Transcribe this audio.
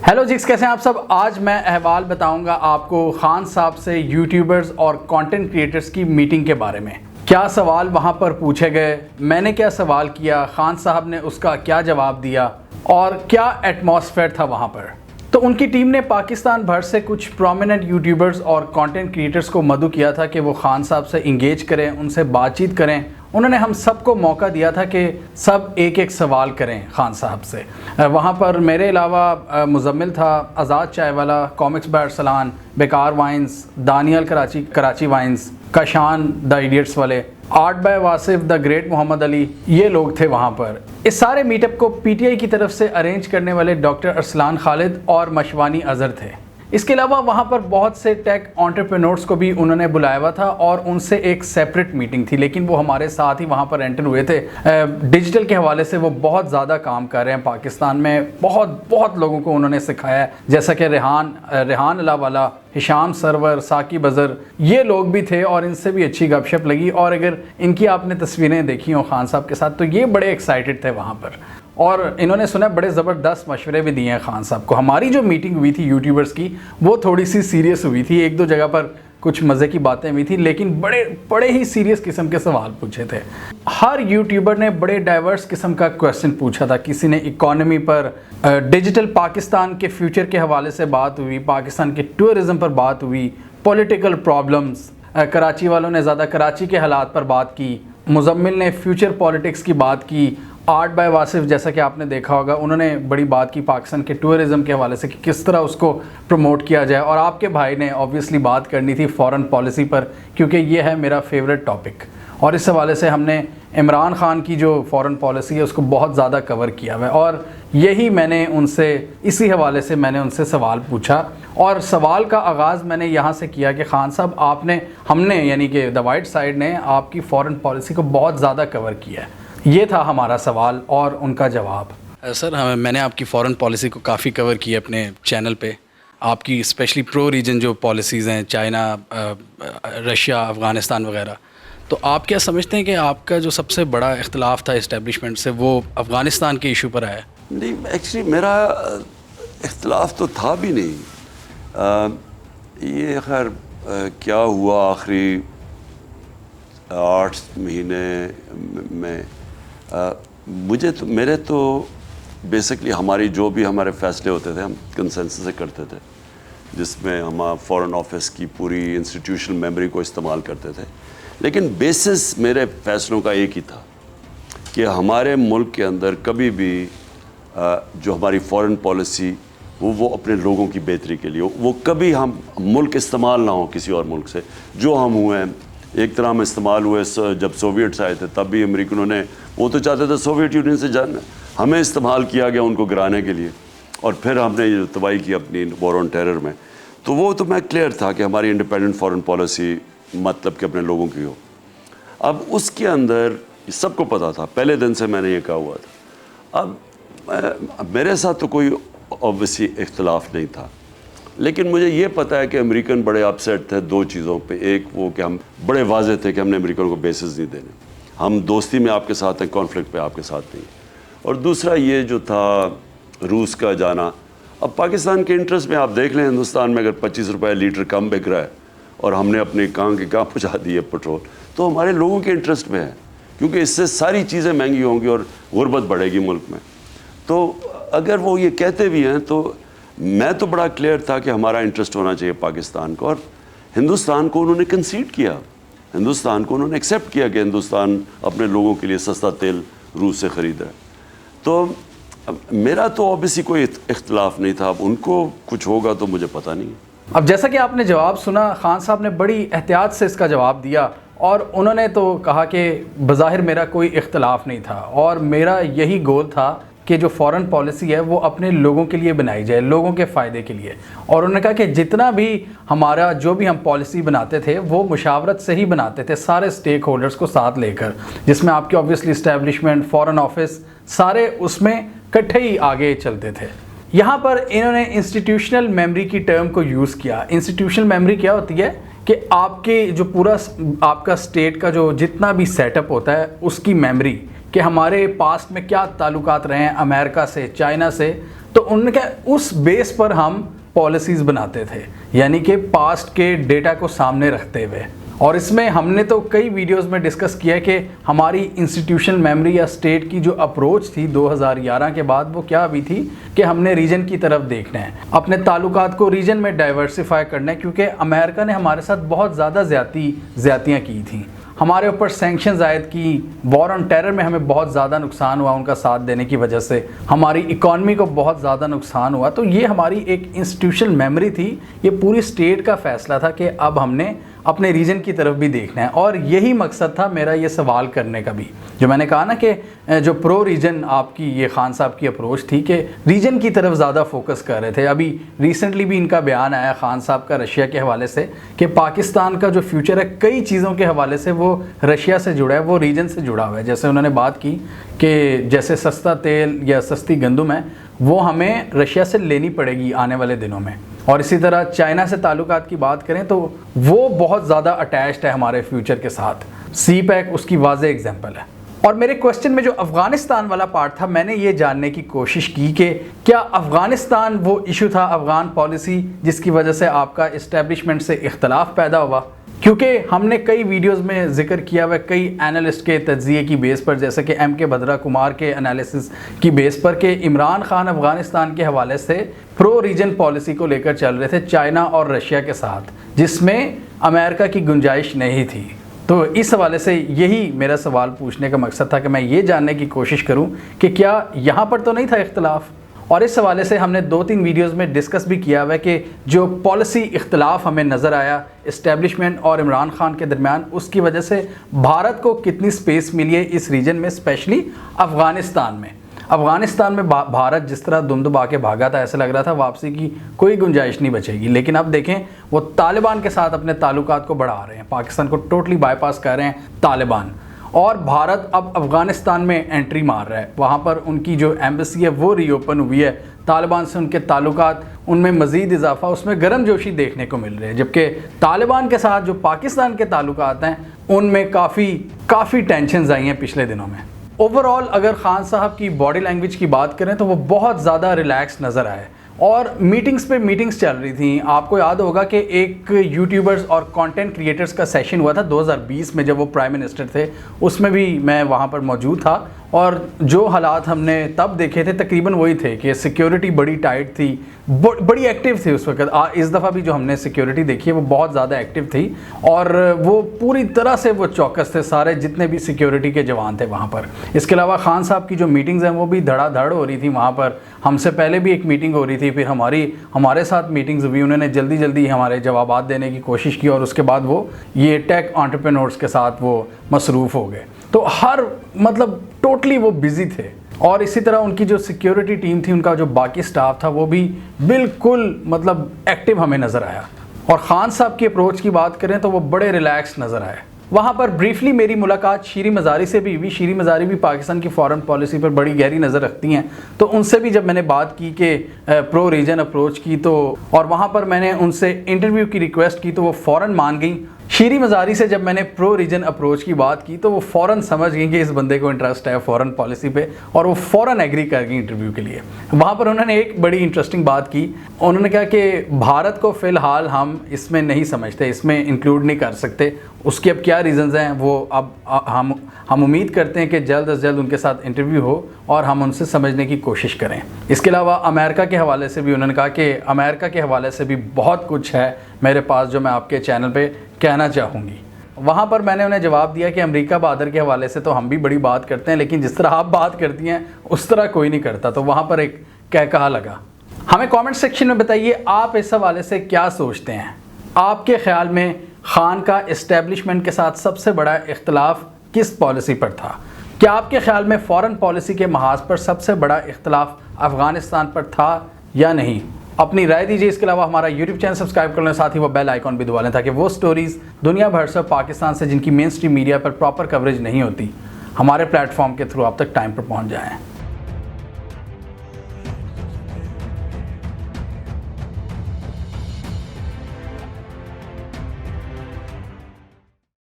Hello जिक्स, कैसे हैं आप सब। आज मैं अहवाल बताऊंगा आपको खान साहब से यूट्यूबर्स और कंटेंट क्रिएटर्स की मीटिंग के बारे में। क्या सवाल वहां पर पूछे गए, मैंने क्या सवाल किया, खान साहब ने उसका क्या जवाब दिया और क्या एटमॉस्फेयर था वहां पर। तो उनकी टीम ने पाकिस्तान भर से कुछ प्रोमिनेंट यूट्यूबर्स और कंटेंट क्रिएटर्स को मदऊ किया था कि वो खान साहब से इंगेज करें, उनसे बातचीत करें। उन्होंने हम सबको मौका दिया था कि सब एक एक सवाल करें खान साहब से। वहाँ पर मेरे अलावा मुजम्मिल था, आज़ाद चाय वाला, comics by Arsalan, Bekaar vines, Daniyal Karachi vines, Kashan the idiots वाले, art by Wasif, the great Mohammad Ali, ये लोग थे वहाँ पर। इस सारे मीटअप को पीटीआई की तरफ से अरेंज करने वाले डॉक्टर अरसलान खालिद और मशवानी अजहर थे। इसके अलावा वहाँ पर बहुत से टेक एंटरप्रेन्योर्स को भी उन्होंने बुलाया हुआ था और उनसे एक सेपरेट मीटिंग थी, लेकिन वो हमारे साथ ही वहाँ पर एंटर हुए थे। डिजिटल के हवाले से वो बहुत ज़्यादा काम कर रहे हैं पाकिस्तान में, बहुत लोगों को उन्होंने सिखाया है, जैसा कि रेहान अलावाला, हिशाम सरवर, साकिब अज़हर, ये लोग भी थे और इनसे भी अच्छी गपशप लगी। और अगर इनकी आपने तस्वीरें देखी हो खान साहब के साथ तो ये बड़े एक्साइटेड थे वहाँ पर, और इन्होंने सुना बड़े ज़बरदस्त मशवरे भी दिए हैं खान साहब को। हमारी जो मीटिंग हुई थी यूट्यूबर्स की वो थोड़ी सी सीरियस हुई थी, एक दो जगह पर कुछ मज़े की बातें हुई थी, लेकिन बड़े ही सीरियस किस्म के सवाल पूछे थे। हर यूट्यूबर ने बड़े डाइवर्स किस्म का क्वेश्चन पूछा था। किसी ने इकॉनमी पर, डिजिटल पाकिस्तान के फ्यूचर के हवाले से बात हुई, पाकिस्तान के टूरिज़म पर बात हुई, पॉलिटिकल प्रॉब्लम्स, कराची वालों ने ज़्यादा कराची के हालात पर बात की, मुजम्मिल ने फ्यूचर पॉलिटिक्स की बात की, आर्ट बाय वासिफ जैसा कि आपने देखा होगा उन्होंने बड़ी बात की पाकिस्तान के टूरिज़म के हवाले से कि किस तरह उसको प्रमोट किया जाए, और आपके भाई ने ऑब्वियसली बात करनी थी फॉरेन पॉलिसी पर, क्योंकि ये है मेरा फेवरेट टॉपिक। और इस हवाले से हमने इमरान खान की जो फॉरेन पॉलिसी है उसको बहुत ज़्यादा कवर किया हुआ है, और यही मैंने उनसे, इसी हवाले से मैंने उनसे सवाल पूछा। और सवाल का आगाज़ मैंने यहाँ से किया कि खान साहब हमने यानी कि द वाइट साइड ने आपकी फॉरेन पॉलिसी को बहुत ज़्यादा कवर किया है। ये था हमारा सवाल और उनका जवाब। सर मैंने आपकी फ़ॉरेन पॉलिसी को काफ़ी कवर किया अपने चैनल पे। आपकी स्पेशली प्रो रीजन जो पॉलिसीज़ हैं, चाइना, रशिया, अफ़गानिस्तान वगैरह, तो आप क्या समझते हैं कि आपका जो सबसे बड़ा इख्तलाफ था इस्टेब्लिशमेंट से वो अफ़गानिस्तान के इशू पर आया? नहीं, एक्चुअली मेरा इख्तलाफ तो था भी नहीं। ये खैर क्या हुआ आखिरी 8 महीने में, मेरे तो बेसिकली हमारे फ़ैसले होते थे हम कंसेंसस से करते थे, जिसमें हम फॉरेन ऑफिस की पूरी इंस्टीट्यूशनल मेमोरी को इस्तेमाल करते थे। लेकिन बेसिस मेरे फ़ैसलों का एक ही था कि हमारे मुल्क के अंदर कभी भी जो हमारी फॉरेन पॉलिसी वो अपने लोगों की बेहतरी के लिए हो, वो कभी हम मुल्क इस्तेमाल ना हो किसी और मुल्क से। जो हम हुए हैं एक तरह हम इस्तेमाल हुए जब सोवियट्स आए थे, तब भी अमेरिकनों ने, वो तो चाहते थे सोवियत यूनियन से जाना, हमें इस्तेमाल किया गया उनको गिराने के लिए, और फिर हमने ये तबाही की अपनी वॉर ऑन टेरर में। तो वो तो मैं क्लियर था कि हमारी इंडिपेंडेंट फॉरेन पॉलिसी मतलब कि अपने लोगों की हो। अब उसके अंदर सबको पता था, पहले दिन से मैंने ये कहा हुआ था। अब मेरे साथ तो कोई ऑब्वियसली इख्तलाफ नहीं था, लेकिन मुझे ये पता है कि अमेरिकन बड़े अपसेट थे दो चीज़ों पे। एक वो कि हम बड़े वाजे थे कि हमने अमेरिकन को बेसिस नहीं देने, हम दोस्ती में आपके साथ हैं, कॉन्फ्लिक्ट पे आपके साथ नहीं। और दूसरा ये जो था रूस का जाना। अब पाकिस्तान के इंटरेस्ट में आप देख लें, हिंदुस्तान में अगर 25 रुपये लीटर कम बिक रहा है और हमने अपने कहाँ के कहाँ पहुँचा दिए पेट्रोल, तो हमारे लोगों के इंटरेस्ट में है, क्योंकि इससे सारी चीज़ें महंगी होंगी और गुर्बत बढ़ेगी मुल्क में। तो अगर वो ये कहते भी हैं तो मैं तो बड़ा क्लियर था कि हमारा इंटरेस्ट होना चाहिए पाकिस्तान को, और हिंदुस्तान को उन्होंने कंसीड किया, हिंदुस्तान को उन्होंने एक्सेप्ट किया कि हिंदुस्तान अपने लोगों के लिए सस्ता तेल रूस से ख़रीद रहा है। तो मेरा तो ऑब्वियसली कोई इख्तलाफ नहीं था। अब उनको कुछ होगा तो मुझे पता नहीं। अब जैसा कि आपने जवाब सुना, खान साहब ने बड़ी एहतियात से इसका जवाब दिया, और उन्होंने तो कहा कि बज़ाहिर मेरा कोई इख्तलाफ नहीं था और मेरा यही गोल था कि जो फॉरेन पॉलिसी है वो अपने लोगों के लिए बनाई जाए, लोगों के फ़ायदे के लिए। और उन्होंने कहा कि जितना भी हमारा जो भी हम पॉलिसी बनाते थे वो मुशावरत से ही बनाते थे, सारे स्टेक होल्डर्स को साथ लेकर, जिसमें आपकी ऑब्वियसली इस्टेब्लिशमेंट, फॉरेन ऑफिस, सारे उसमें इकट्ठे ही आगे चलते थे। यहाँ पर इन्होंने इंस्टीट्यूशनल मेमोरी की टर्म को यूज़ किया। इंस्टीट्यूशनल मेमोरी क्या होती है कि आपके जो पूरा आपका स्टेट का जो जितना भी सेटअप होता है उसकी मेमोरी, कि हमारे पास्ट में क्या ताल्लुकात रहे हैं अमेरिका से, चाइना से, تو انہوں نے کہا اس بیس پر ہم پالیسیز بناتے تھے، یعنی کہ پاسٹ کے ڈیٹا کو سامنے رکھتے ہوئے. اور اس میں ہم نے تو کئی ویڈیوز میں ڈسکس کیا کہ ہماری انسٹیٹیوشنل میموری یا اسٹیٹ کی جو اپروچ تھی 2011 کے بعد وہ کیا بھی تھی کہ ہم نے ریجن کی طرف دیکھنا ہے، اپنے تعلقات کو ریجن میں ڈائیورسیفائی کرنا ہے، کیونکہ امریکہ نے ہمارے ساتھ بہت زیادہ زیادتیاں کی تھیں، ہمارے اوپر سینکشنز عائد کی، وار آن ٹیرر میں ہمیں بہت زیادہ نقصان ہوا ان کا ساتھ دینے کی وجہ سے، ہماری اکانومی کو بہت زیادہ نقصان ہوا. تو یہ ہماری ایک انسٹیٹیوشنل میموری تھی، یہ پوری اسٹیٹ کا فیصلہ تھا کہ اب ہم نے اپنے ریجن کی طرف بھی دیکھنا ہے. اور یہی مقصد تھا میرا یہ سوال کرنے کا بھی، جو میں نے کہا نا کہ جو پرو ریجن آپ کی یہ خان صاحب کی اپروچ تھی کہ ریجن کی طرف زیادہ فوکس کر رہے تھے. ابھی ریسنٹلی بھی ان کا بیان آیا خان صاحب کا رشیا کے حوالے سے کہ پاکستان کا جو فیوچر ہے کئی چیزوں کے حوالے سے وہ رشیا سے جڑا ہے، وہ ریجن سے جڑا ہوا ہے. جیسے انہوں نے بات کی کہ جیسے سستا تیل یا سستی گندم ہے وہ ہمیں رشیا سے لینی پڑے گی آنے والے دنوں میں. اور اسی طرح چائنا سے تعلقات کی بات کریں تو وہ بہت زیادہ اٹیچڈ ہے ہمارے فیوچر کے ساتھ. سی پیک اس کی واضح اگزامپل ہے. اور میرے کوسچن میں جو افغانستان والا پارٹ تھا، میں نے یہ جاننے کی کوشش کی کہ کیا افغانستان وہ ایشو تھا، افغان پالیسی، جس کی وجہ سے آپ کا اسٹیبلشمنٹ سے اختلاف پیدا ہوا. کیونکہ ہم نے کئی ویڈیوز میں ذکر کیا ہوا کئی اینالسٹ کے تجزیے کی بیس پر، جیسے کہ ایم کے بھدرا کمار کے انالیسس کی بیس پر، کہ عمران خان افغانستان کے حوالے سے پرو ریجن پالیسی کو لے کر چل رہے تھے چائنا اور رشیا کے ساتھ، جس میں امریکہ کی گنجائش نہیں تھی. تو اس حوالے سے یہی میرا سوال پوچھنے کا مقصد تھا کہ میں یہ جاننے کی کوشش کروں کہ کیا یہاں پر تو نہیں تھا اختلاف. اور اس حوالے سے ہم نے 2-3 ویڈیوز میں ڈسکس بھی کیا ہوا ہے کہ جو پالیسی اختلاف ہمیں نظر آیا اسٹیبلشمنٹ اور عمران خان کے درمیان، اس کی وجہ سے بھارت کو کتنی سپیس ملی ہے اس ریجن میں، اسپیشلی افغانستان میں. افغانستان میں بھارت جس طرح دم دبا کے بھاگا تھا، ایسا لگ رہا تھا واپسی کی کوئی گنجائش نہیں بچے گی. لیکن اب دیکھیں وہ طالبان کے ساتھ اپنے تعلقات کو بڑھا رہے ہیں، پاکستان کو ٹوٹلی بائی پاس کر رہے ہیں طالبان. اور بھارت اب افغانستان میں انٹری مار رہا ہے، وہاں پر ان کی جو ایمبیسی ہے وہ ری اوپن ہوئی ہے، طالبان سے ان کے تعلقات ان میں مزید اضافہ، اس میں گرم جوشی دیکھنے کو مل رہے ہیں. جبکہ طالبان کے ساتھ جو پاکستان کے تعلقات ہیں ان میں کافی ٹینشنز آئی ہیں پچھلے دنوں میں. اوورآل اگر خان صاحب کی باڈی لینگویج کی بات کریں تو وہ بہت زیادہ ریلیکس نظر آئے، اور میٹنگز پہ میٹنگز چل رہی تھیں. آپ کو یاد ہوگا کہ ایک یوٹیوبرز اور کانٹینٹ کریٹرز کا سیشن ہوا تھا 2020 میں جب وہ پرائم منسٹر تھے، اس میں بھی میں وہاں پر موجود تھا. اور جو حالات ہم نے تب دیکھے تھے تقریباً وہی تھے کہ سیکیورٹی بڑی ٹائٹ تھی، بڑی ایکٹیو تھی اس وقت. اس دفعہ بھی جو ہم نے سیکیورٹی دیکھی ہے وہ بہت زیادہ ایکٹیو تھی، اور وہ پوری طرح سے وہ چوکس تھے سارے جتنے بھی سیکیورٹی کے جوان تھے وہاں پر. اس کے علاوہ خان صاحب کی جو میٹنگز ہیں وہ بھی دھڑا دھڑ ہو رہی تھی وہاں پر. ہم سے پہلے بھی ایک میٹنگ ہو رہی تھی، پھر ہمارے ساتھ میٹنگز ہوئی، انہوں نے جلدی ہمارے جوابات دینے کی کوشش کی، اور اس کے بعد وہ یہ ٹیک انٹرپرینورز کے ساتھ وہ مصروف ہو گئے. تو ہر ٹوٹلی وہ بزی تھے. اور اسی طرح ان کی جو سیکیورٹی ٹیم تھی، ان کا جو باقی سٹاف تھا، وہ بھی بالکل ایکٹیو ہمیں نظر آیا. اور خان صاحب کی اپروچ کی بات کریں تو وہ بڑے ریلیکس نظر آئے. وہاں پر بریفلی میری ملاقات شیریں مزاری سے بھی ہوئی. شیریں مزاری بھی پاکستان کی فارن پالیسی پر بڑی گہری نظر رکھتی ہیں، تو ان سے بھی جب میں نے بات کی کہ پرو ریجن اپروچ کی، تو اور وہاں پر میں نے ان سے انٹرویو کی ریکویسٹ کی تو وہ فوراً مان گئیں. شیریں مزاری سے جب میں نے پرو ریجن اپروچ کی بات کی تو وہ فوراً سمجھ گئیں کہ اس بندے کو انٹرسٹ ہے فورن پالیسی پہ، اور وہ فوراً ایگری کر گئی انٹرویو کے لیے. وہاں پر انہوں نے ایک بڑی انٹرسٹنگ بات کی. انہوں نے کہا کہ بھارت کو فی الحال ہم اس میں نہیں سمجھتے، اس میں انکلوڈ نہیں کر سکتے. اس کے اب کیا ریزنز ہیں وہ اب ہم امید کرتے ہیں کہ جلد از جلد ان کے ساتھ انٹرویو ہو اور ہم ان سے سمجھنے کی کوشش کریں. اس کے علاوہ امریکہ کے حوالے سے بھی انہوں نے کہا کہ امریکہ کے حوالے سے بھی بہت کچھ ہے میرے پاس جو میں آپ کے چینل پہ کہنا چاہوں گی. وہاں پر میں نے انہیں جواب دیا کہ امریکہ بہادر کے حوالے سے تو ہم بھی بڑی بات کرتے ہیں، لیکن جس طرح آپ بات کرتی ہیں اس طرح کوئی نہیں کرتا. تو وہاں پر ایک کہا لگا. ہمیں کامنٹ سیکشن میں بتائیے آپ اس حوالے سے کیا سوچتے ہیں. آپ کے خیال میں خان کا اسٹیبلشمنٹ کے ساتھ سب سے بڑا اختلاف کس پالیسی پر تھا؟ کیا آپ کے خیال میں فارن پالیسی کے محاذ پر سب سے بڑا اختلاف افغانستان پر تھا یا نہیں؟ اپنی رائے دیجیے. اس کے علاوہ ہمارا یوٹیوب چینل سبسکرائب کر لیں، ساتھ ہی وہ بیل آئیکن بھی دبا لیں تاکہ وہ سٹوریز دنیا بھر سے پاکستان سے جن کی مین اسٹریم میڈیا پر پراپر کوریج نہیں ہوتی، ہمارے پلیٹ فارم کے تھرو آپ تک ٹائم پر پہنچ جائیں.